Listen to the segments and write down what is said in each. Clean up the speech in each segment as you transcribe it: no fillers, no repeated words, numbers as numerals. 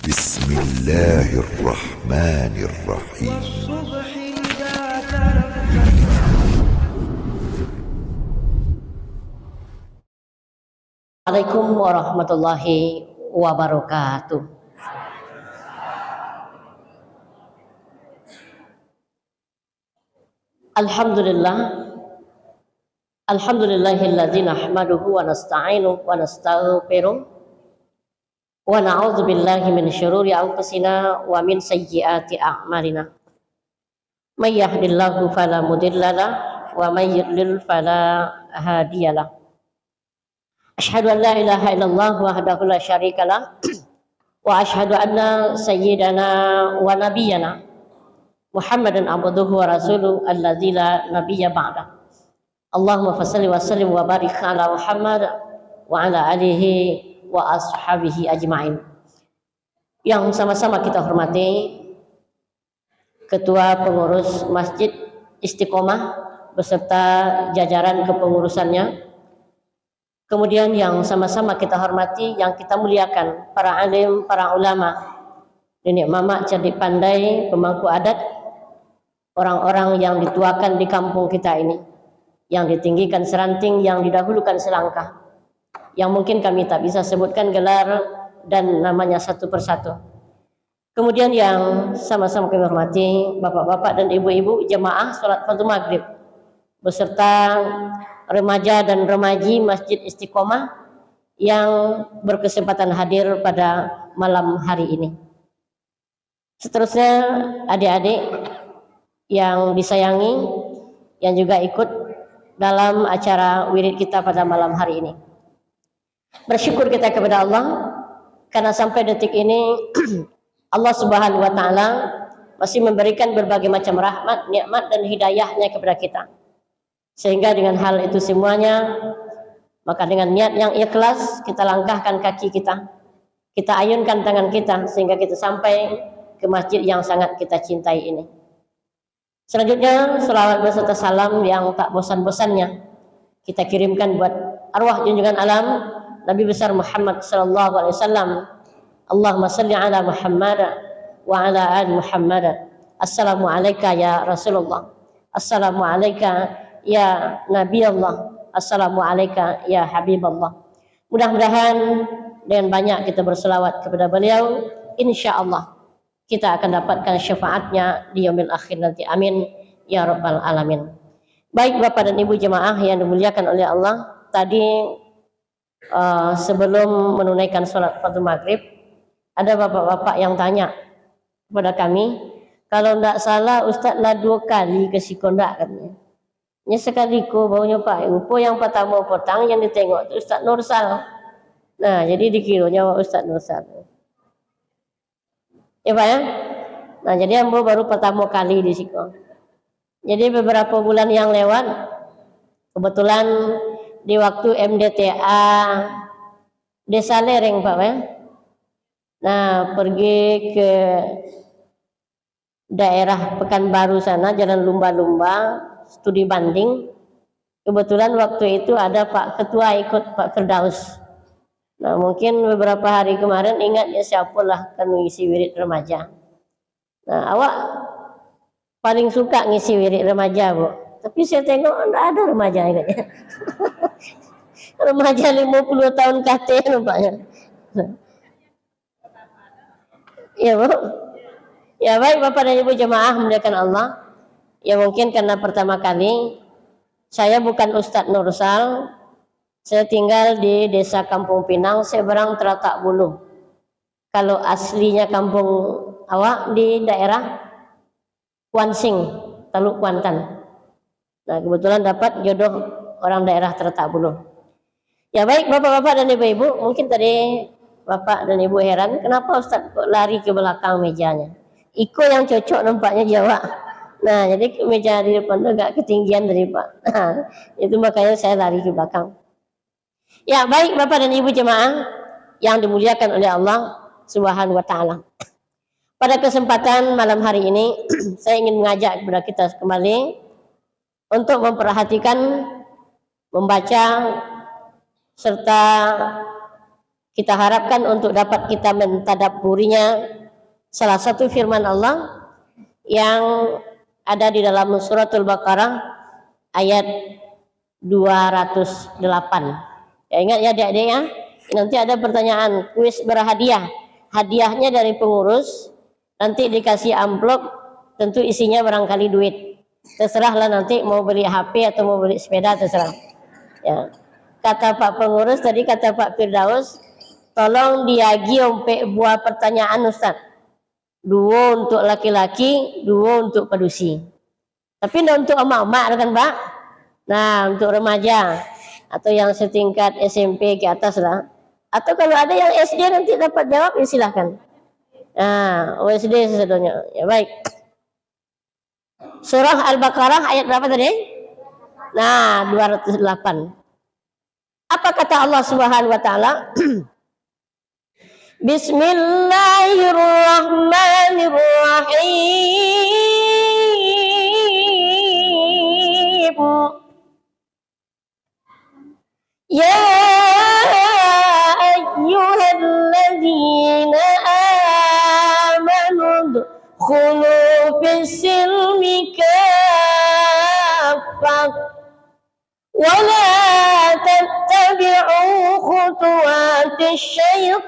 بسم الله الرحمن الرحيم. والصبح إذا تنفس. Assalamualaikum warahmatullahi wabarakatuh. Alhamdulillah. Alhamdulillahilladzi nahmaduhu wa nasta'inuhu wa nastaghfiruh wa na'udzu billahi min syururi anfusina wa min sayyiati a'malina. May yahdihillahu fala mudilla lahu wa may yudlil fala hadiyalah. Asyhadu an la ilaha illallah wahdahu la syarikalah wa asyhadu anna sayyidana wa nabiyyana Muhammadan abduhu wa rasuluhu alladzi la nabiyya ba'da. Allahumma fassalli wa sallim wa barik ala Muhammad wa ala alihi wa ashabihi ajma'in. Yang sama-sama kita hormati Ketua Pengurus Masjid Istiqomah beserta jajaran kepengurusannya. Kemudian yang sama-sama kita hormati, yang kita muliakan para alim, para ulama, nenek mama cerdik pandai, pemangku adat, orang-orang yang dituakan di kampung kita ini, yang ditinggikan seranting, yang didahulukan selangkah, yang mungkin kami tak bisa sebutkan gelar dan namanya satu persatu. Kemudian yang sama-sama kami hormati bapak-bapak dan ibu-ibu jemaah sholat fardu maghrib beserta remaja dan remaji Masjid Istiqomah yang berkesempatan hadir pada malam hari ini. Seterusnya adik-adik yang disayangi, yang juga ikut dalam acara wirid kita pada malam hari ini. Bersyukur kita kepada Allah karena sampai detik ini Allah Subhanahu wa taala masih memberikan berbagai macam rahmat, nikmat dan hidayahnya kepada kita. Sehingga dengan hal itu semuanya, maka dengan niat yang ikhlas kita langkahkan kaki kita ayunkan tangan kita sehingga kita sampai ke masjid yang sangat kita cintai ini. Selanjutnya selawat beserta salam yang tak bosan-bosannya kita kirimkan buat arwah junjungan alam Nabi besar Muhammad sallallahu alaihi wasallam. Allahumma salli ala Muhammad wa ala ali Muhammad. Assalamu alayka ya Rasulullah. Assalamu alayka ya Nabi Allah. Assalamu alayka ya Habib Allah. Mudah-mudahan dengan banyak kita berselawat kepada beliau, insyaallah kita akan dapatkan syafaatnya di yaumil akhir nanti. Amin ya rabbal alamin. Baik Bapak dan Ibu jemaah yang dimuliakan oleh Allah, tadi sebelum menunaikan sholat fardu maghrib ada bapak-bapak yang tanya kepada kami, kalau tidak salah Ustaz lah 2 kali ke Sikondak katanya. Nya sekali ko baunya Pak Upo yang pertama petang yang ditengok itu Ustaz Nursal. Nah, jadi dikiranya Ustaz Nursal. Ya Pak ya? Nah, jadi ambo baru pertama kali di Siko. Jadi beberapa bulan yang lewat kebetulan di waktu MDTA Desa Lereng Pak ya. Nah, pergi ke daerah Pekanbaru sana, Jalan Lumba-Lumba, studi banding. Kebetulan waktu itu ada Pak Ketua ikut, Pak Firdaus. Nah, mungkin beberapa hari kemarin ingat ya siapalah kan ngisi wirid remaja. Nah, awak paling suka ngisi wirid remaja, Bu. Tapi saya tengok enggak ada remaja kayaknya. Remaja 50 tahun KT nampaknya. Ya Bu. Ya baik Bapak dan Ibu jemaah muliakan Allah. Ya mungkin karena pertama kali saya bukan Ustadz Nursal. Saya tinggal di Desa Kampung Pinang, seberang Teratak Bulu. Kalau aslinya kampung awak di daerah Kuansing, Teluk Kuantan. Nah, kebetulan dapat jodoh orang daerah Teratak Bulu. Ya baik Bapak-bapak dan Ibu-ibu, mungkin tadi Bapak dan Ibu heran kenapa Ustaz kok lari ke belakang mejanya. Iko yang cocok nampaknya Jawa. Nah, jadi meja di depan itu agak ketinggian dari Pak. Nah, itu makanya saya lari ke belakang. Ya baik Bapak dan Ibu jemaah yang dimuliakan oleh Allah Subhanahu wa taala. Pada kesempatan malam hari ini saya ingin mengajak kepada kita kembali untuk memperhatikan, membaca serta Kita harapkan untuk dapat kita mentadabburinya salah satu firman Allah yang ada di dalam suratul Baqarah ayat 208. Ya, ingat ya adik-adik ya. Nanti ada pertanyaan kuis berhadiah. Hadiahnya dari pengurus. Nanti dikasih amplop, tentu isinya barangkali duit. Terserahlah nanti mau beli HP atau mau beli sepeda, terserah. Ya. Kata Pak pengurus tadi, kata Pak Firdaus, tolong diagi ompe buah pertanyaan Ustaz. 2 untuk laki-laki, 2 untuk pedusi. Tapi tidak untuk emak-emak kan Pak? Nah, untuk remaja atau yang setingkat SMP ke atas lah. Atau kalau ada yang SD nanti dapat jawab, ya silahkan. Nah, OSD sesedonnya. Ya baik. Surah Al-Baqarah ayat berapa tadi? Nah, 208. Apa kata Allah Subhanahu wa taala? Bismillahirrahmanirrahim. Ya ayyuhalladzina amanu khulu fis-silmi kaffah wa la tattabi'u khutuwatis syaitan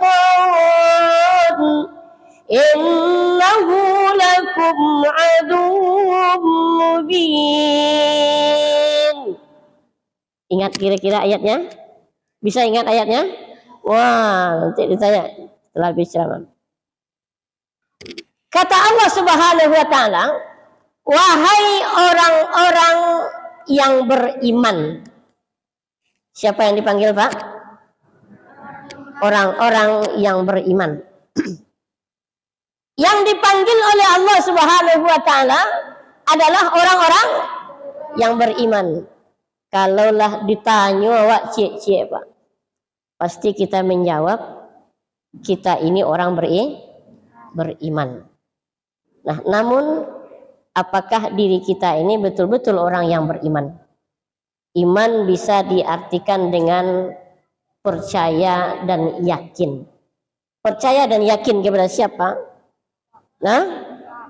innahu lakum aduwwum mubin. Ingat kira-kira ayatnya? Bisa ingat ayatnya? Wah, nanti ditanya setelah habis ceramah. Kata Allah Subhanahu wa taala, wahai orang-orang yang beriman. Siapa yang dipanggil, Pak? Orang-orang yang beriman. Yang dipanggil oleh Allah Subhanahu wa taala adalah orang-orang yang beriman. Kalaulah ditanya awak cik-cik Pak, pasti kita menjawab kita ini orang beriman. Nah, namun apakah diri kita ini betul-betul orang yang beriman? Iman bisa diartikan dengan percaya dan yakin. Percaya dan yakin kepada siapa? Nah,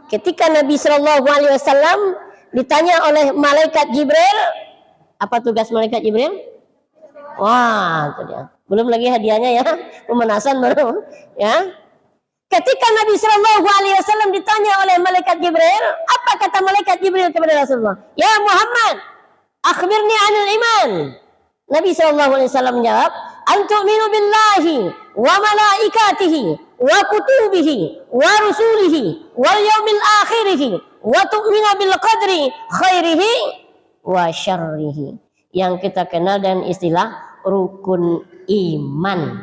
ketika Nabi Shallallahu Alaihi Wasallam ditanya oleh malaikat Jibril, apa tugas malaikat Jibril? Wah, itu dia. Belum lagi hadiahnya ya, pemanasan baru ya. Ketika Nabi Shallallahu Alaihi Wasallam ditanya oleh malaikat Jibril, apa kata malaikat Jibril kepada Rasulullah? Ya Muhammad, akhbirni anil iman. Nabi Shallallahu Alaihi Wasallam menjawab, antu'minu billahi wa malaikatihi wa kutubihi wa rusulihi wal yaumil akhirihi wa tu'minu bil qadri khairihi wa syarrihi, yang kita kenal dengan istilah rukun iman.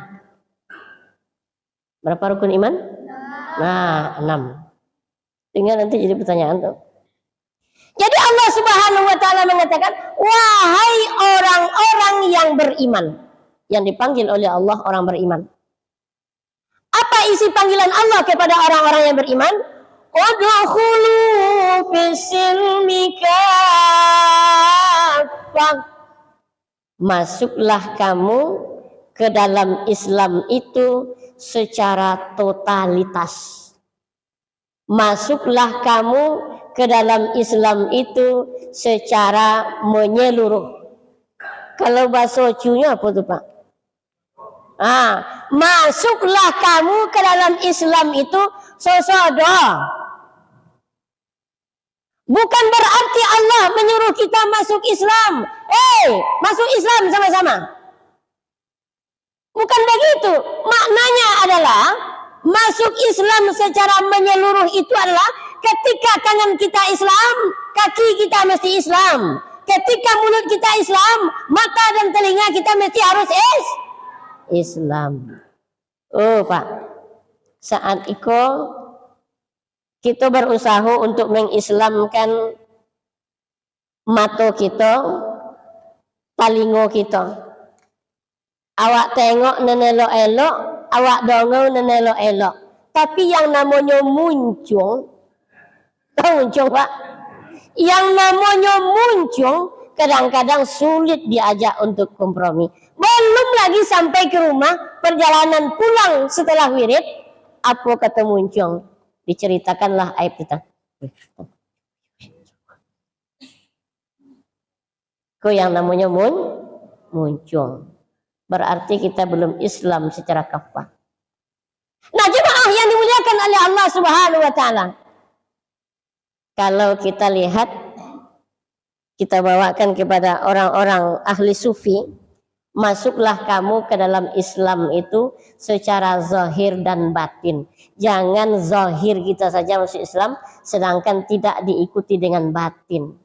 Berapa rukun iman? Nah, 6. Tinggal nanti jadi pertanyaan tuh. Jadi Allah Subhanahu wa taala mengatakan, wahai orang-orang yang beriman. Yang dipanggil oleh Allah orang beriman. Apa isi panggilan Allah kepada orang-orang yang beriman? Udkhulu fis-silmi kaffah. Masuklah kamu ke dalam Islam itu secara totalitas. Masuklah kamu ke dalam Islam itu secara menyeluruh. Kalau bahasa Cunya apa tuh Pak? Masuklah kamu ke dalam Islam itu sesodo. Bukan berarti Allah menyuruh kita masuk Islam. Masuk Islam sama-sama. Bukan begitu. Maknanya adalah masuk Islam secara menyeluruh itu adalah ketika tangan kita Islam, kaki kita mesti Islam. Ketika mulut kita Islam, mata dan telinga kita mesti harus Islam. Oh Pak, saat itu kita berusaha untuk mengislamkan mata kita, talingo kita. Awak tengok nenelok-elok, awak dongeng nenelok-elok. Tapi yang namanya muncung, tahu muncung Pak? Yang namanya muncung kadang-kadang sulit diajak untuk kompromi. Belum lagi sampai ke rumah, perjalanan pulang setelah wirid, apa kata muncung? Diceritakanlah aib kita. Kok yang namanya muncung. Berarti kita belum Islam secara kafah. Nah, jemaah yang dimuliakan oleh Allah Subhanahu wa taala. Kalau kita lihat, kita bawakan kepada orang-orang ahli sufi, masuklah kamu ke dalam Islam itu secara zahir dan batin. Jangan zahir kita saja masuk Islam, sedangkan tidak diikuti dengan batin.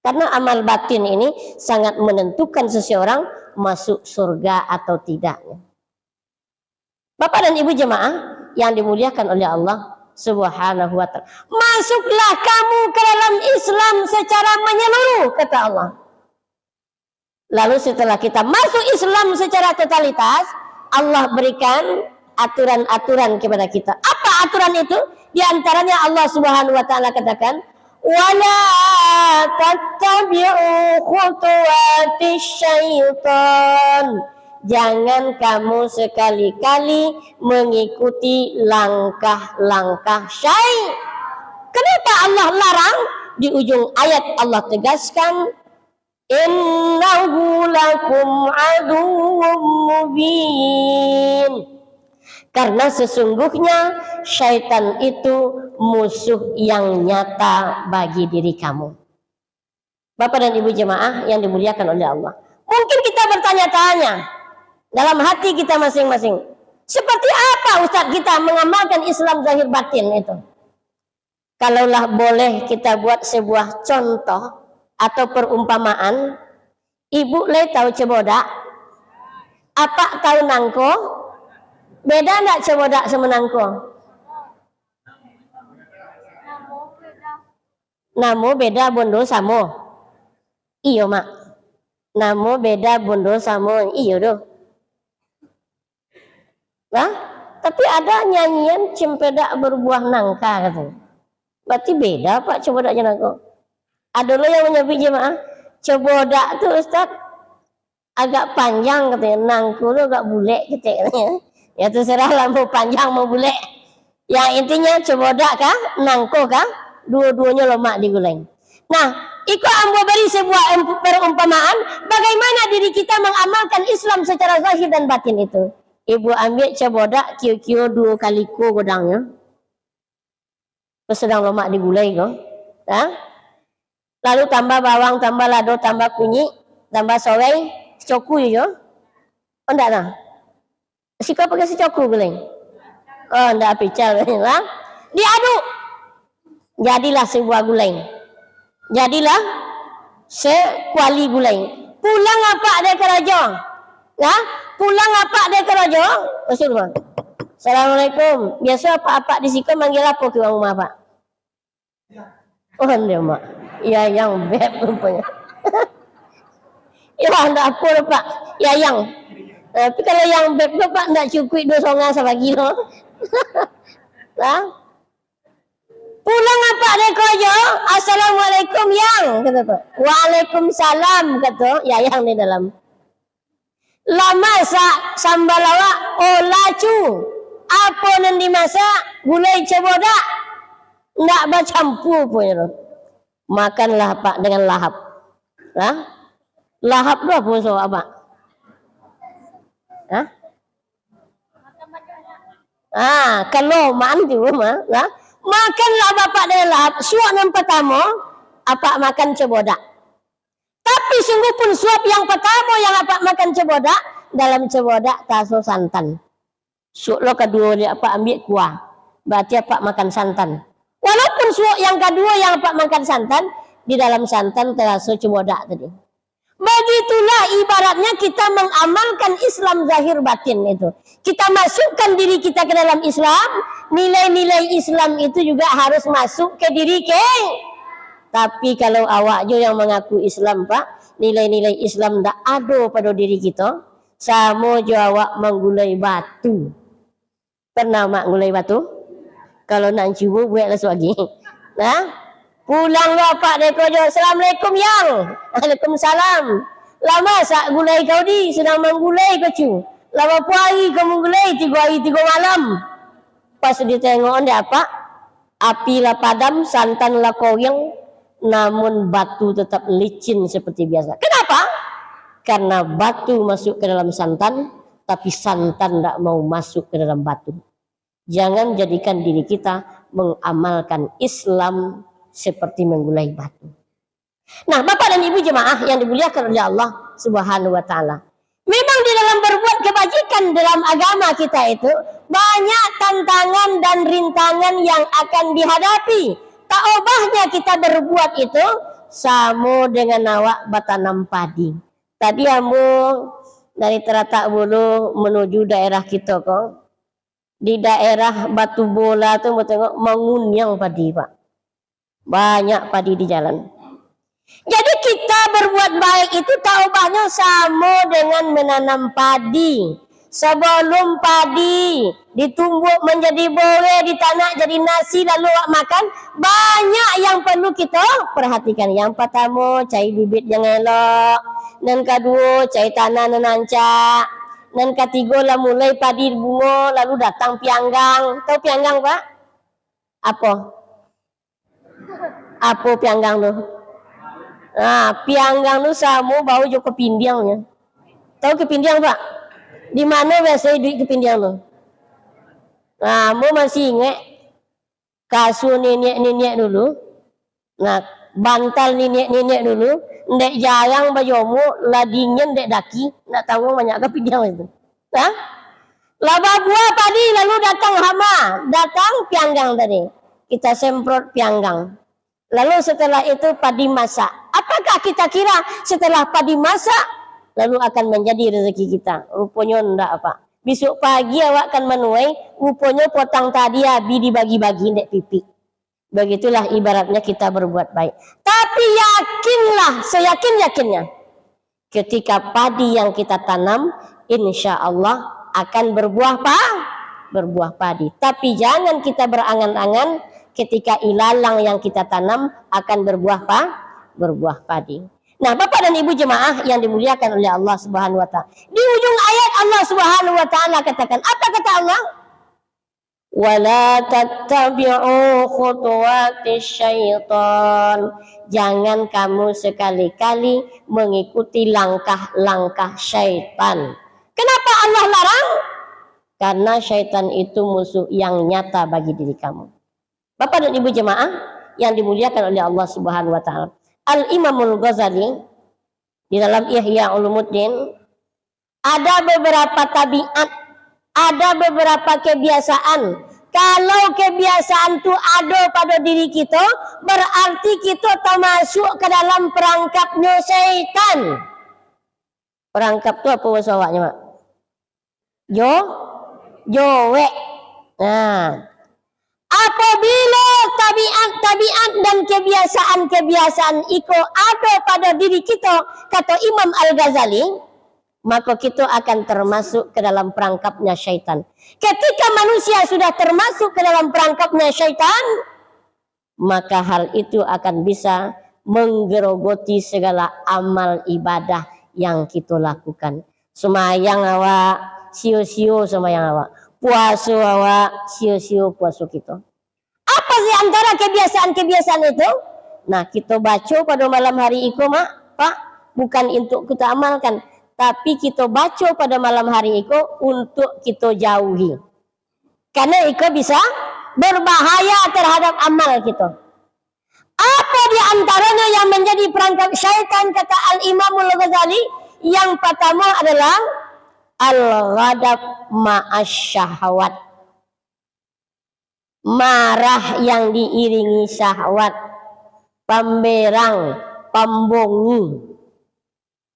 Karena amal batin ini sangat menentukan seseorang masuk surga atau tidaknya. Bapak dan Ibu jemaah yang dimuliakan oleh Allah Subhanahu wa ta'ala. Masuklah kamu ke dalam Islam secara menyeluruh, kata Allah. Lalu setelah kita masuk Islam secara totalitas, Allah berikan aturan-aturan kepada kita. Apa aturan itu? Di antaranya Allah Subhanahu wa ta'ala katakan, wala tattabi'u khutuwatis syaitan. Jangan kamu sekali-kali mengikuti langkah-langkah syaitan. Kenapa Allah larang? Di ujung ayat Allah tegaskan, innahu lakum aduwwum mubin. Karena sesungguhnya syaitan itu musuh yang nyata bagi diri kamu. Bapak dan Ibu jemaah yang dimuliakan oleh Allah. Mungkin kita bertanya-tanya dalam hati kita masing-masing, seperti apa Ustaz kita mengamalkan Islam zahir batin itu? Kalaulah boleh kita buat sebuah contoh atau perumpamaan, ibu le tahu cebodak, apa tahu nangko? Beda enggak cebodak sama nangko? Namo beda bondo samo. Iyo mak. Namo beda bondo samo. Iyo doh. Nah, tapi ada nyanyian cempedak berbuah nangka katanya. Berarti beda Pak cebodaknya nangko. Ada lo yang menyebut jemaah, cebodak tuh Ustaz agak panjang katanya, nangko lo agak bulat katanya. Ya terserah lah mau panjang mau bulat. Yang intinya cebodak kah, nangko kah, dua-duanya lemak diguleng. Nah, ikut ambo beri sebuah perumpamaan bagaimana diri kita mengamalkan Islam secara zahir dan batin itu. Ibu ambil cebodak kio-kio 2 kali ko godangnya. Terus sedang lemak digulai kok. Nah, lalu tambah bawang, tambah lado, tambah kunyit, tambah sorai, coku yo. Oh enggak lah. Si kau pakai si coku guleng. Oh enggak pical lah. Diaduk. Jadilah sebuah guleng. Jadilah sekuali guleng. Pulang apa ada keraja? Ya, pulang apa ada keraja? Rasulullah. Assalamualaikum. Biasa apa-apa di situ manggil apa ke rumah Pak? Oh dia mak. Ya yang beb rupanya. Ya enggak apa Pak. Ya yang. Tapi kalau yang beb tu Pak enggak cukup 2 songan sama kilo. Nah. Pulang apa ada kerja? Assalamualaikum yang kata Pak. Waalaikumsalam kata ya yang di dalam. Lama sambal awak olacu. Apa yang dimasak? Gulai cebodak. Enggak bercampur pun ya. Makanlah Pak dengan lahap. Hah? Lahap tu apa so apa? Hah? Kalau mandi rumah, nah, makanlah Bapak dengan lahap. Suap yang pertama, apa makan cebodak. Tapi sungguh pun suap yang pertama yang apa makan cebodak, dalam cebodak taso santan. Suap lo kedua dia apa ambil kuah. Berarti apa makan santan. Walaupun suap yang kedua yang apa makan santan, di dalam santan terasa cebodak tadi. Begitulah ibaratnya kita mengamalkan Islam zahir batin itu. Kita masukkan diri kita ke dalam Islam, nilai-nilai Islam itu juga harus masuk ke diri kita. Tapi kalau awak jo yang mengaku Islam Pak, nilai-nilai Islam tak ada pada diri kita, sama jo awak menggulai batu. Pernah mak gulai batu? Kalau nak cuba buatlah lagi. Nah, pulang Bapak deko jo. Assalamualaikum yang. Waalaikumsalam. Lama sak gulai kau di sedang menggulai kau cu. Lama puari kamu gulai 3 hari 3 malam. Pas ditengok dia apa? Api lah padam, santan lah koyang, namun batu tetap licin seperti biasa. Kenapa? Karena batu masuk ke dalam santan, tapi santan tidak mau masuk ke dalam batu. Jangan jadikan diri kita mengamalkan Islam seperti menggulai batu. Nah, Bapak dan Ibu jemaah yang dimuliakan oleh Allah Subhanahu wa taala. Memang di dalam berbuat kebajikan dalam agama kita itu banyak tantangan dan rintangan yang akan dihadapi. Tak obahnya kita berbuat itu sama dengan awak batanam padi. Tadi kamu dari Teratak Bulu menuju daerah kita kok. Di daerah Batu Bola tu mau tengok mengunyang padi, Pak. Banyak padi di jalan. Jadi kita berbuat baik itu tak ubahnya sama dengan menanam padi. Sebelum padi ditumbuk menjadi bore, ditanak jadi nasi lalu awak makan, banyak yang perlu kita perhatikan. Yang pertama, cari bibit yang elok. Dan kedua, cari tanah nenancak. Dan ketiga lah mulai padi bunga lalu datang pianggang. Tahu pianggang, Pak? Apa? Apa pianggang tu? Nah, pianggang tu sama bau jo kepindiangnya. Tahu kepindiang, Pak? Di mana biasa duit kepindiang tu? Nah, mu masih ingat kasur nenek-nenek dulu. Nah, bantal nenek-nenek dulu. Ndek jarang bajumu lah dingin ndek daki, nak tanggung banyak kepindiang itu. Nah, laba buah padi lalu datang hama, datang pianggang tadi. Kita semprot pianggang. Lalu setelah itu padi masak. Apakah kita kira setelah padi masak lalu akan menjadi rezeki kita? Rupanya enggak, apa. Besok pagi awak akan menuai, rupanya potang tadi habis dibagi-bagi ndek pipi. Begitulah ibaratnya kita berbuat baik. Tapi yakinlah, seyakin-yakinnya, ketika padi yang kita tanam, insya Allah akan berbuah padi. Tapi jangan kita berangan-angan ketika ilalang yang kita tanam akan berbuah padi. Nah, Bapak dan Ibu jemaah yang dimuliakan oleh Allah Subhanahu wa taala. Di ujung ayat Allah Subhanahu wa taala katakan, apa kata Allah? Wala tattabi'u khutuwatis syaitan. Jangan kamu sekali-kali mengikuti langkah-langkah syaitan. Kenapa Allah larang? Karena syaitan itu musuh yang nyata bagi diri kamu. Bapak dan Ibu jemaah yang dimuliakan oleh Allah Subhanahu wa taala. Al-Imamul Ghazali di dalam Ihya Ulumuddin ada beberapa tabiat, ada beberapa kebiasaan. Kalau kebiasaan itu ada pada diri kita, berarti kita termasuk ke dalam perangkapnya syaitan. Perangkap itu apa bahasa awaknya, Mak? Jowe. Nah, apabila tabiat dan kebiasaan itu ada pada diri kita, kata Imam Al-Ghazali, maka kita akan termasuk ke dalam perangkapnya syaitan. Ketika manusia sudah termasuk ke dalam perangkapnya syaitan, maka hal itu akan bisa menggerogoti segala amal ibadah yang kita lakukan. Semayang awak, sio-sio semayang awak. Puasa awak, sio-sio puasa kita. Apa sih antara kebiasaan-kebiasaan itu? Nah, kita baca pada malam hari itu, Pak, bukan untuk kita amalkan. Tapi kita baca pada malam hari itu untuk kita jauhi. Karena itu bisa berbahaya terhadap amal kita. Apa di antaranya yang menjadi perangkap syaitan kata Al-Imamul Ghazali? Yang pertama adalah al-ghadab ma'asyahwat. Marah yang diiringi syahwat. Pemberang, pembongi.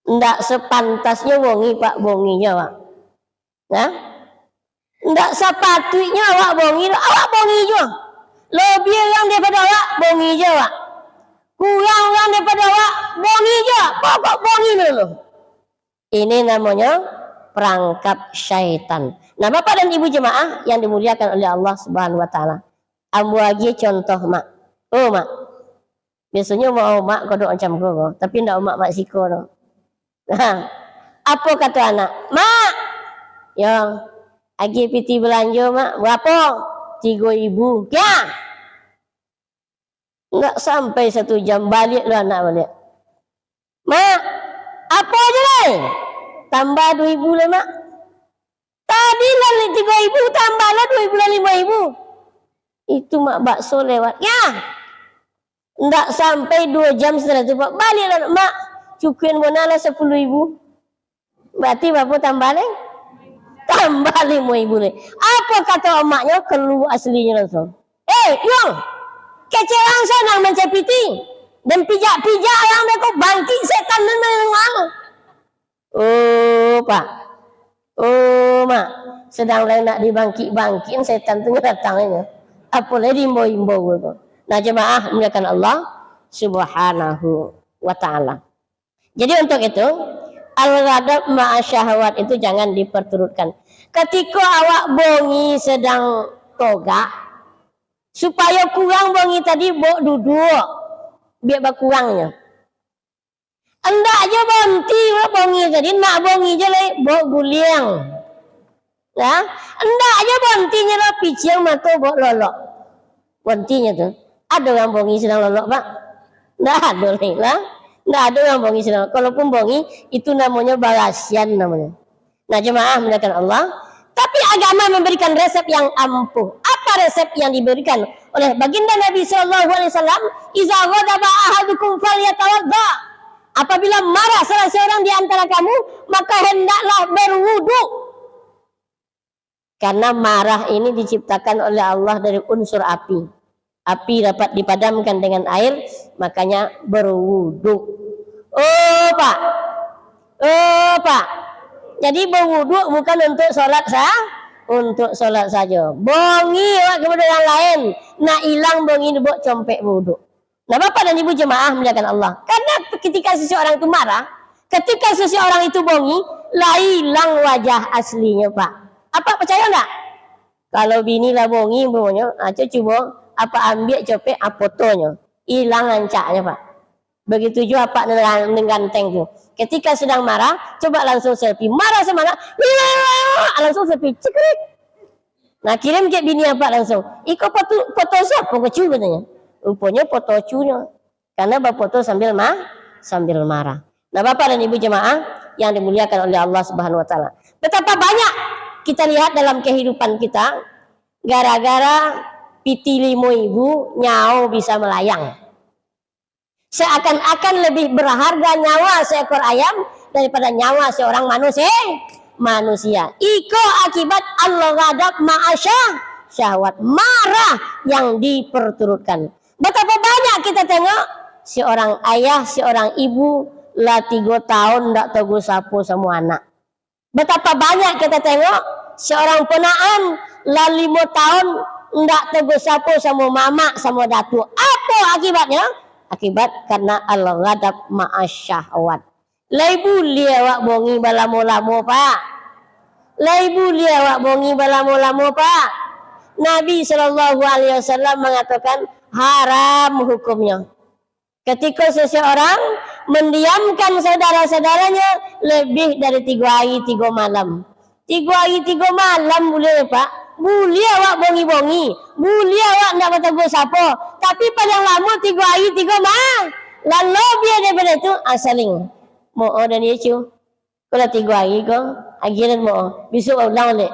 Ndak sepantasnya bongi, Pak, bonginya, Pak. Nah, ndak sepatutnya awak bongi, awak bongi juga. Lebih orang daripada awak bongi juga, Pak. Kurang orang daripada awak bongi juga. Pokok bongi dulu. Ini namanya perangkap syaitan. Nah, Bapak dan Ibu jemaah yang dimuliakan oleh Allah Subhanahu wa taala. Ambu lagi contoh, Mak. Oh, Mak. Biasanya mau Mak kodok macam kau, tapi ndak Mak siko. Nah, apa kata anak? Mak, ya, lagi piti belanja mak. Berapa? 3.000. Ya. Enggak sampai 1 jam baliklah anak balik. Mak, apa aja lah? Tambah 2.000 lah mak. Tadi lah 3.000 tambahlah 2.000 lah 5.000. Itu mak bakso lewat. Ya. Enggak sampai 2 jam setelah itu pak baliklah mak. Cukuin bona lah 10.000. Berarti berapa tambah leh? Tambah 5.000 leh. Apa kata emaknya? Keluar aslinya langsung. Yung, kecil langsung nang mencepiti dan pijak-pijak yang mereka bangkit setan dan menang. Oh pak, oh mak, sedang nak dibangkit-bangkitin setan tu datangnya. Apa lagi imbo-imbo gitu. Nah jemaah muliakan Allah Subhanahu wa ta'ala. Jadi untuk itu al-ghadab ma'asyahwat itu jangan diperturutkan. Ketika awak bongi sedang togak, supaya kurang bongi tadi bok duduk, biar berkurangnya. Enggak aja bonti bongi tadi, nak bongi je lah bok guliang. Nah, enggak aja bontinya lah picing mata bok lolok. Bontinya tuh, ada yang bongi sedang lolok pak? Enggak ada lah. Nggak ada yang bongi sedang. Kalaupun bongi itu namanya balasian namanya. Nah jemaah muliakan Allah. Tapi agama memberikan resep yang ampuh. Apa resep yang diberikan oleh baginda Nabi SAW? Iza ghadaba ahadukum falyatawadda. Apabila marah salah seorang di antara kamu, maka hendaklah berwudu. Karena marah ini diciptakan oleh Allah dari unsur api. Api dapat dipadamkan dengan air, makanya berwudu. Oh pak. Jadi berwudu bukan untuk sholat untuk sholat saja. Bongi kepada yang lain, nak hilang bongi dibuk compek wudu. Nah bapak dan ibu jemaah muliakan Allah. Karena ketika seseorang itu marah, ketika seseorang itu bongi, lah hilang wajah aslinya pak. Apa percaya enggak? Kalau bini lah bongi, coba apa ambil copek fotonya, hilang ancaknya pak. Begitu juga apa dengan tank tu. Ketika sedang marah, coba langsung selfie. Marah semangat, langsung selfie. Cekrik. Nah kirim ke bini apa langsung. Iko foto siapa kecu katanya. Rupanya foto cunya. Karena berfoto sambil marah. Nah bapak dan ibu jemaah yang dimuliakan oleh Allah Subhanahu Wa Taala. Betapa banyak kita lihat dalam kehidupan kita, gara-gara piti 5.000 nyau bisa melayang. Seakan-akan lebih berharga nyawa seekor ayam daripada nyawa seorang manusia. Iko akibat al-ghadab ma'asyahwat, marah yang diperturutkan. Betapa banyak kita tengok seorang ayah, seorang ibu lah 3 tahun ndak tahu sapu semua anak. Betapa banyak kita tengok seorang ponaan lah 5 tahun ndak tahu sapu sama mama sama datuk. Apa akibatnya? Akibat karena al-ghadab ma'asyahwat. Laibu liawak bongi balamo-lamo pak. Laibu liawak bongi balamo-lamo pak. Nabi SAW mengatakan haram hukumnya. Ketika seseorang mendiamkan saudara-saudaranya lebih dari 3 hari 3 malam. 3 hari 3 malam boleh pak. Boleh awak bongi-bongi, boleh awak nak bertegur siapa, tapi paling lama 3 hari 3 malam. Lalu biar daripada itu saling. Mau dan dia cu. Kalau 3 hari kau, akhirnya mau besok ulang lek.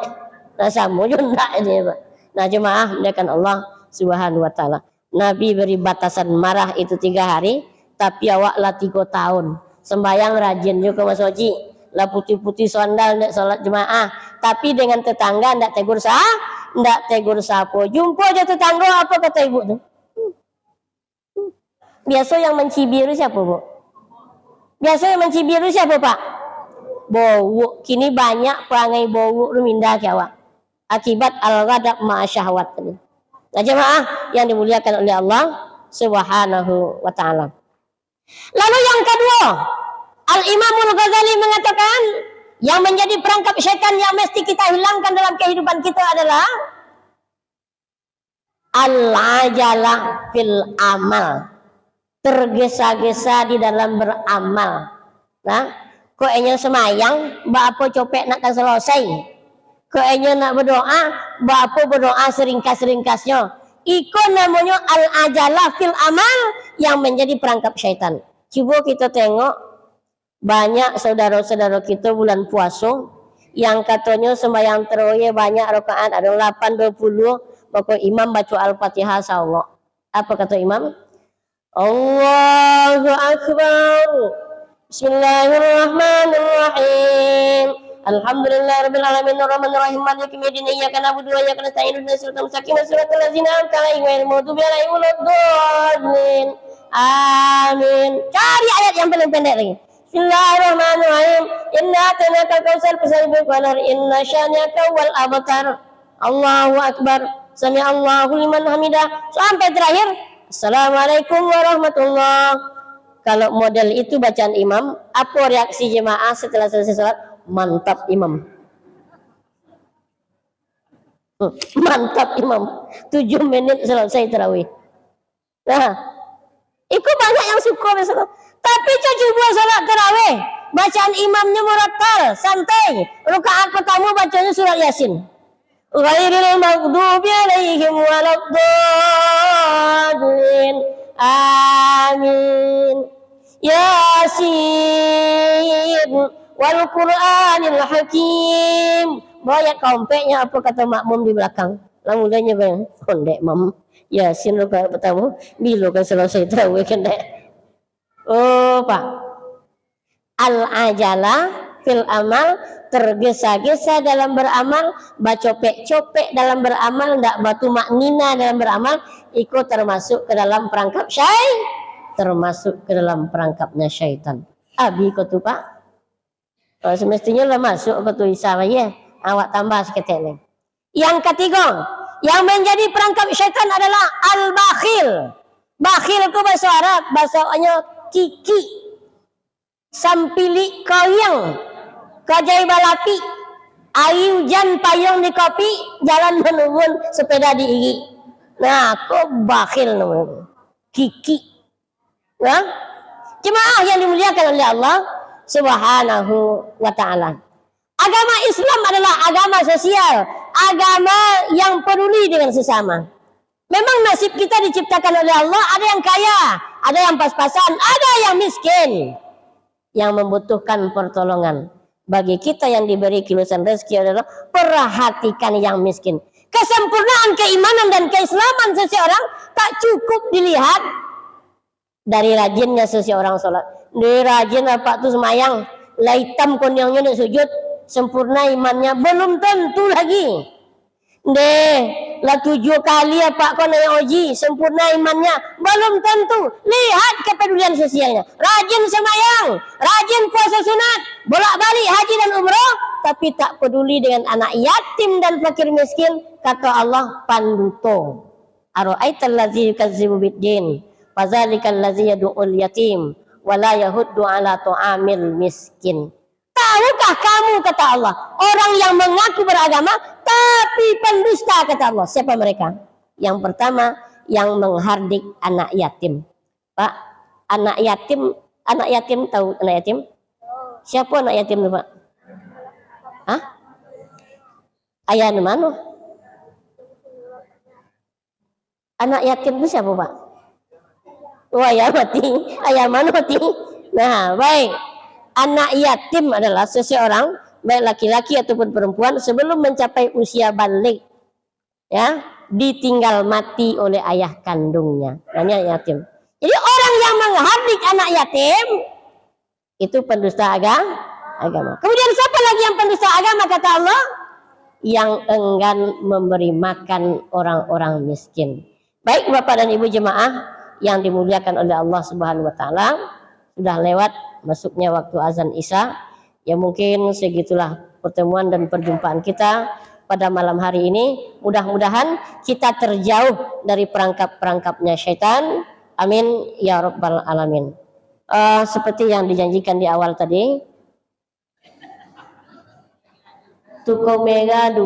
Nah sama juga nak dia pak. Nah jemaah muliakan Allah Subhanahu Wa Taala. Nabi beri batasan marah itu 3 hari, tapi awak lah 3 tahun. Sembayang rajin juga Mas Oji. Lah putih-putih sondal ndak salat jemaah, tapi dengan tetangga ndak tegur sapo. Jumpa aja tetangga apa kata ibu tu? Biasa yang mencibir siapa, Bu? Biasa yang mencibir siapa, Pak? Bau. Kini banyak perangai bau mindah ke awak. Akibat al-ghadab ma'asyahwat tadi. Nah, jemaah yang dimuliakan oleh Allah Subhanahu wa taala. Lalu yang kedua, Al-Imamul Ghazali mengatakan yang menjadi perangkap syaitan yang mesti kita hilangkan dalam kehidupan kita adalah al-ajalah fil amal. Tergesa-gesa di dalam beramal. Nah, Kok enyo semayang, apa copek nak selesai. Kok enyo nak berdoa, apa berdoa seringkas-ringkasnya. Iko namanya al-ajalah fil amal yang menjadi perangkap syaitan. Coba kita tengok banyak saudara-saudara kita bulan puasa yang katanya sembahyang terawih banyak rakaat, ada 8 20, maka imam baca Al-Fatihah salah. Apa kata imam? Allahu akbar. Bismillahirrahmanirrahim. Alhamdulillahirabbil alamin arrahmanir rahim maliki yaumiddin iyyaka na'budu wa iyyaka nasta'in ihdinas siratal mustaqim siratal ladzina an'amta 'alaihim ghairil maghdubi 'alaihim waladdallin. Amin. Cari ayat yang paling pendek lagi. Bismillahirrahmanirrahim. Inna a'tainakal kautsar fasalli biqadar inna syani'aka wal abtar. Allahu akbar. Sami Allahu liman hamidah. Sampai terakhir. Assalamualaikum warahmatullahi. Kalau model itu bacaan imam, apa reaksi jemaah setelah selesai sholat? Mantap imam. Mantap imam. 7 menit selesai tarawih. Nah, itu banyak yang suka misalnya. Tapi coba sholat tarawih, bacaan imamnya murattal, santai. Rakaat pertama bacanya surat Yasin. Ghairil maghdubi 'alaihim waladdallin. Amin. Yasin wal Qur'anil Hakim. Banyak kompeknya apa kata makmum di belakang. Lah mulanya bang, kondek mam. Yasin rakaat pertama, bila kan selesai tarawih kan dek. Oh, Pak. Al-ajalah fil amal, tergesa-gesa dalam beramal, bacopek-copek dalam beramal, ndak batu maknina dalam beramal, ikut termasuk ke dalam perangkap termasuk ke dalam perangkapnya syaitan. Abi kau tu Pak. Semestinya lah masuk ke tu Isa ya. Awak tambah seketek ni. Yang ketiga, yang menjadi perangkap syaitan adalah al-bakhil. Bakhil itu bahasa Arab, bahasanya kiki. Sampili koyang. Kajai balapi. Air hujan payung di kopi, jalan menurun sepeda diiri. Nah, kok bakhil namanya. Kiki. Ya? Jemaah yang dimuliakan oleh Allah Subhanahu wa ta'ala. Agama Islam adalah agama sosial, agama yang peduli dengan sesama. Memang nasib kita diciptakan oleh Allah, ada yang kaya, ada yang pas-pasan, ada yang miskin, yang membutuhkan pertolongan. Bagi kita yang diberi kilusan rezeki adalah perhatikan yang miskin. Kesempurnaan keimanan dan keislaman seseorang tak cukup dilihat dari rajinnya seseorang sholat. Dia rajin apa tu semayang, lah hitam konyangnya nak sujud, sempurna imannya belum tentu lagi. Deh, lah 7 kali apa kau naik oji, sempurna imannya belum tentu. Lihat kepedulian sosialnya, rajin semayang, rajin puasa sunat, bolak-balik haji dan umrah, tapi tak peduli dengan anak yatim dan fakir miskin. Kata Allah, panduto. Ara'aital ladzi yukazzibu biddin, fadzalikal ladzi yad'ul yatim wala yahuddu ala ta'amil miskin. Tahukah kamu, kata Allah, orang yang mengaku beragama tapi pendusta, kata Allah. Siapa mereka? Yang pertama, yang menghardik anak yatim. Pak, anak yatim tahu anak yatim? Siapa anak yatim itu, Pak? Hah? Ayah mana? Anak yatim itu siapa, Pak? Oh, ayah mati. Ayah mana mati? Nah, baik. Anak yatim adalah seseorang, baik laki-laki ataupun perempuan, sebelum mencapai usia balik, ya, ditinggal mati oleh ayah kandungnya. Namanya yatim. Jadi orang yang menghardik anak yatim itu pendusta agama. Kemudian siapa lagi yang pendusta agama, kata Allah? Yang enggan memberi makan orang-orang miskin. Baik Bapak dan Ibu jemaah yang dimuliakan oleh Allah Subhanahu wa taala, sudah lewat masuknya waktu azan Isya. Ya mungkin segitulah pertemuan dan perjumpaan kita pada malam hari ini. Mudah-mudahan kita terjauh dari perangkap-perangkapnya syaitan. Amin ya rabbal alamin. Seperti yang dijanjikan di awal tadi, tuko mega 2,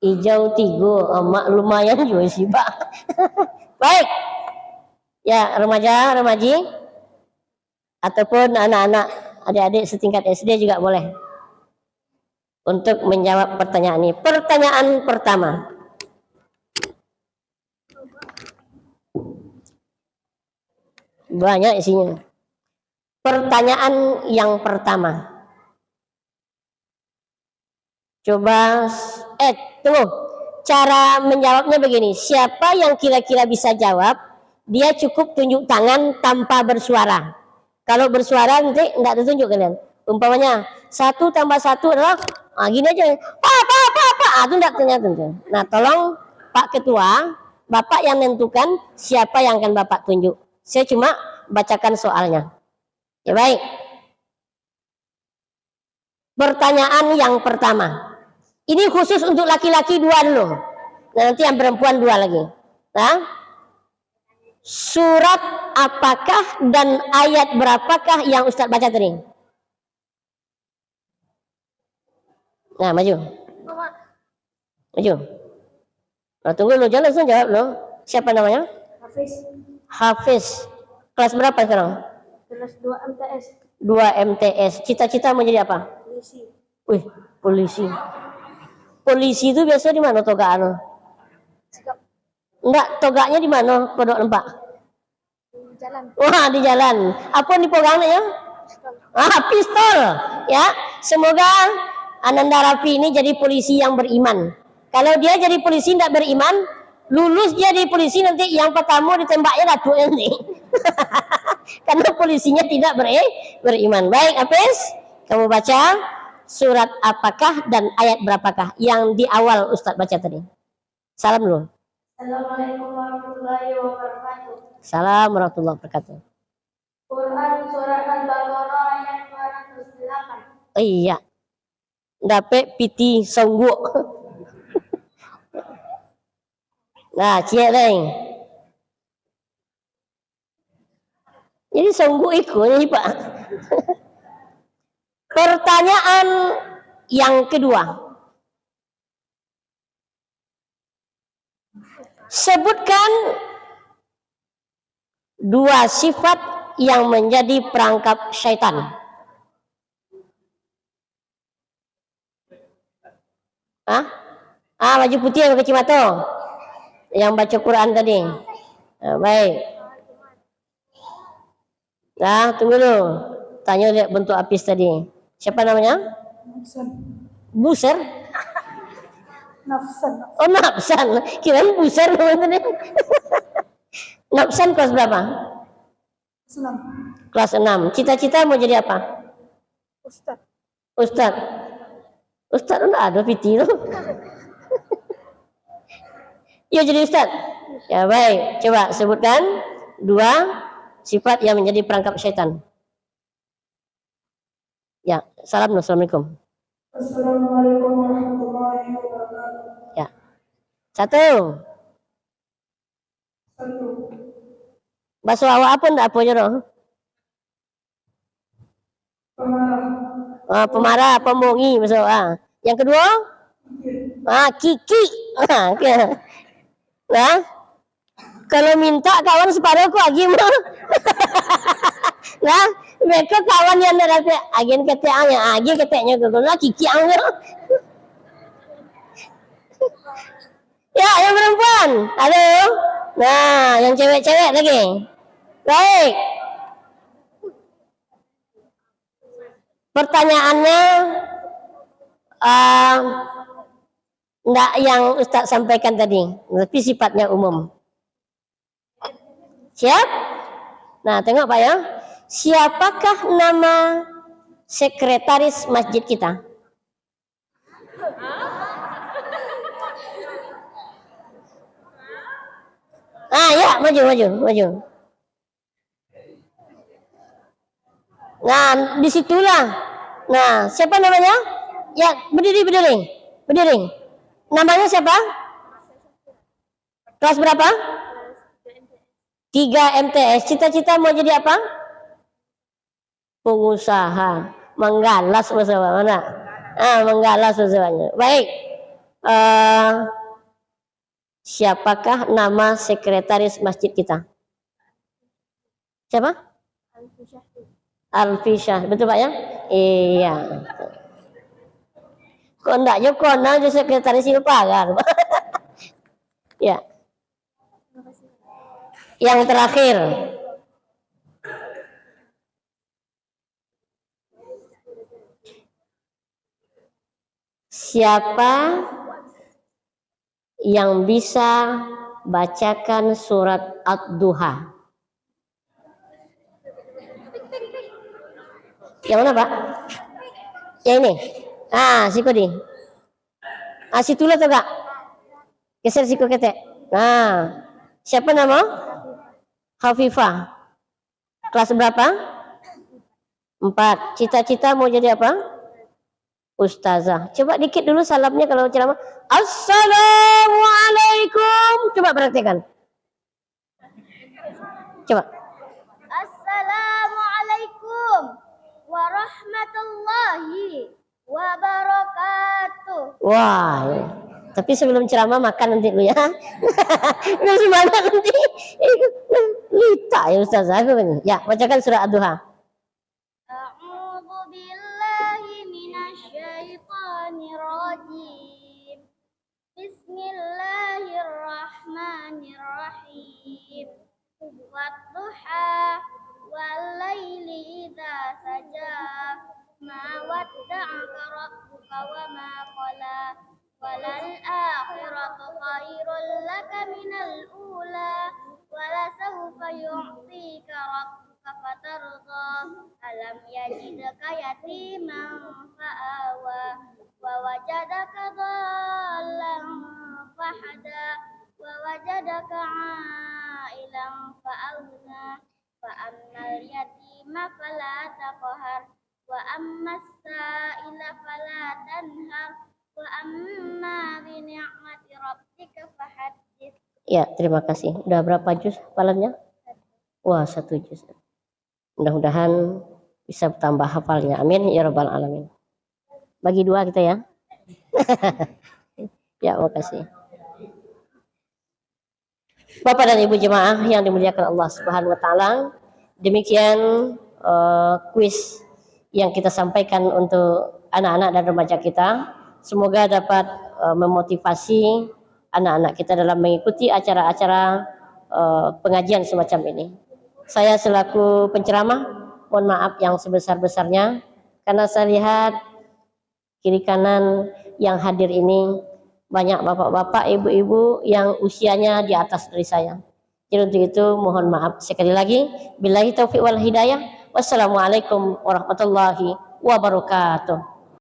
hijau 3, lumayan juga sih Pak. Baik, ya remaja, remaji, ataupun anak-anak adik-adik setingkat SD juga boleh untuk menjawab pertanyaan ini. Pertanyaan pertama. Banyak isinya. Pertanyaan yang pertama. Coba, tunggu. Cara menjawabnya begini. Siapa yang kira-kira bisa jawab, dia cukup tunjuk tangan tanpa bersuara. Kalau bersuara nanti enggak ditunjuk kalian. Umpamanya 1 tambah 1 adalah gini aja. Pak. Itu enggak tunjuk. Nah, tolong Pak Ketua, Bapak yang menentukan siapa yang akan Bapak tunjuk. Saya cuma bacakan soalnya. Ya baik. Pertanyaan yang pertama. Ini khusus untuk laki-laki 2 dulu. Nah, nanti yang perempuan 2 lagi. Nah, surat apakah dan ayat berapakah yang Ustadz baca tadi? Nah, maju. Nah, tunggu lo, jangan langsung jawab lo. Siapa namanya? Hafiz. Kelas berapa sekarang? Kelas 2 MTS. 2 MTS. Cita-cita mau jadi apa? Polisi. Wih, polisi. Polisi itu biasa di mana togaan? Enggak, toganya di mana? Pondok Lempak. Di jalan. Wah, di jalan. Apa yang dipegangnya? Pistol. Ya, semoga Ananda Rafi ini jadi polisi yang beriman. Kalau dia jadi polisi tidak beriman, lulus jadi polisi nanti yang pertama ditembaknya datuk nanti. Karena polisinya tidak beriman. Baik, Hafiz, kamu baca surat apakah dan ayat berapakah yang di awal Ustadz baca tadi. Salam dulu. Assalamualaikum warahmatullahi wabarakatuh. Salam warahmatullahi wabarakatuh. Quran surat Al-Baqarah ayat 208. Iya. Dapat piti songguk. Nah, cik lain. Jadi songguk ikut ni Pak. Pertanyaan yang kedua. Sebutkan 2 sifat yang menjadi perangkap syaitan. Baju putih yang kacamata. Yang baca Quran tadi. Baik. Nah, tunggu dulu. Tanya lihat bentuk Hafiz tadi. Siapa namanya? Buser? Nafsan. Oh, Nafsan. Kirain Buser namanya tadi. Nafsan kelas berapa? Islam. Kelas 6. Cita-cita mau jadi apa? Ustaz. Ustaz. Ustaz enggak ada piti loh. Ya jadi Ustaz. Ya baik. Coba sebutkan 2 sifat yang menjadi perangkap syaitan. Ya, salam. Assalamualaikum. Assalamualaikum warahmatullahi wabarakatuh. Ya. 1. 1. Bahasa awak apa ndak apa jero? Pemarah. Pemarah, pembongi bahasa. Yang kedua? Kiki. Nah, kalau minta kawan separuh aku agi mah. Nah, mereka kawan yang ada agen keteknya, agi keteknya ke kiki angin. Ya, yang perempuan. Halo. Nah, yang cewek-cewek lagi. Baik. Pertanyaannya enggak yang Ustaz sampaikan tadi, tapi sifatnya umum. Siap? Nah, tengok Pak ya. Siapakah nama sekretaris masjid kita? Ya, maju. Nah, disitulah. Nah, siapa namanya? Ya, berdiri. Namanya siapa? Kelas berapa? 3 MTS. Cita-cita mau jadi apa? Pengusaha. Menggalas bahasa mana? Menggalas bahasanya. Baik. Siapakah nama sekretaris masjid kita? Siapa? Alfisyah, betul Pak ya? Iya. Kok enggak Joko, jadi sekretaris pagar. Ya. Yang terakhir. Siapa yang bisa bacakan surat Ad-Duha? Yang mana Pak? Yang ini? Si Kodi. Si Tula tuh Kak? Geser siku ketek. Siapa nama? Hafifah. Kelas berapa? 4. Cita-cita mau jadi apa? Ustazah. Coba dikit dulu salamnya kalau ceramah. Assalamualaikum. Coba perhatikan. Coba. Assalamualaikum warahmatullahi wabarakatuh. Wah, ya. Tapi sebelum ceramah makan nanti dulu ya. Belum semangat nanti. Lita ya Ustazah. Ya, bacakan surah Ad-Duha. A'udzu billahi minasyaitonir rajim. Bismillahirrahmanirrahim. Wadduha wal laili idza saja. Ma wadda'aka rabbuka wa ma qala. Walal akhiratu khairul laka minal ula. Walasawfa yu'tika rabbuka fatarda. Alam yajidka yatiman fa'awa. Wa wajadaka dhallan fahada. Wa wajadaka 'ailan fa'aghna. Fa ammal yatima fala taqhar. Wa ammas sa'ila fala tanhar. Wa amma bi ni'mati rabbika fahaddits. Ya, terima kasih. Udah berapa juz hafalannya? Wah, 1 juz. Mudah-mudahan bisa tambah hafalnya. Amin ya rabbal alamin. Bagi 2 kita ya. Ya, makasih. Bapak dan Ibu jemaah yang dimuliakan Allah Subhanahu wa taala, demikian kuis yang kita sampaikan untuk anak-anak dan remaja kita. Semoga dapat memotivasi anak-anak kita dalam mengikuti acara-acara pengajian semacam ini. Saya selaku penceramah, mohon maaf yang sebesar-besarnya karena saya lihat kiri kanan yang hadir ini banyak bapak-bapak, ibu-ibu yang usianya di atas dari saya. Jadi untuk itu mohon maaf sekali lagi. Billahi taufiq wal hidayah. Wassalamualaikum warahmatullahi wabarakatuh.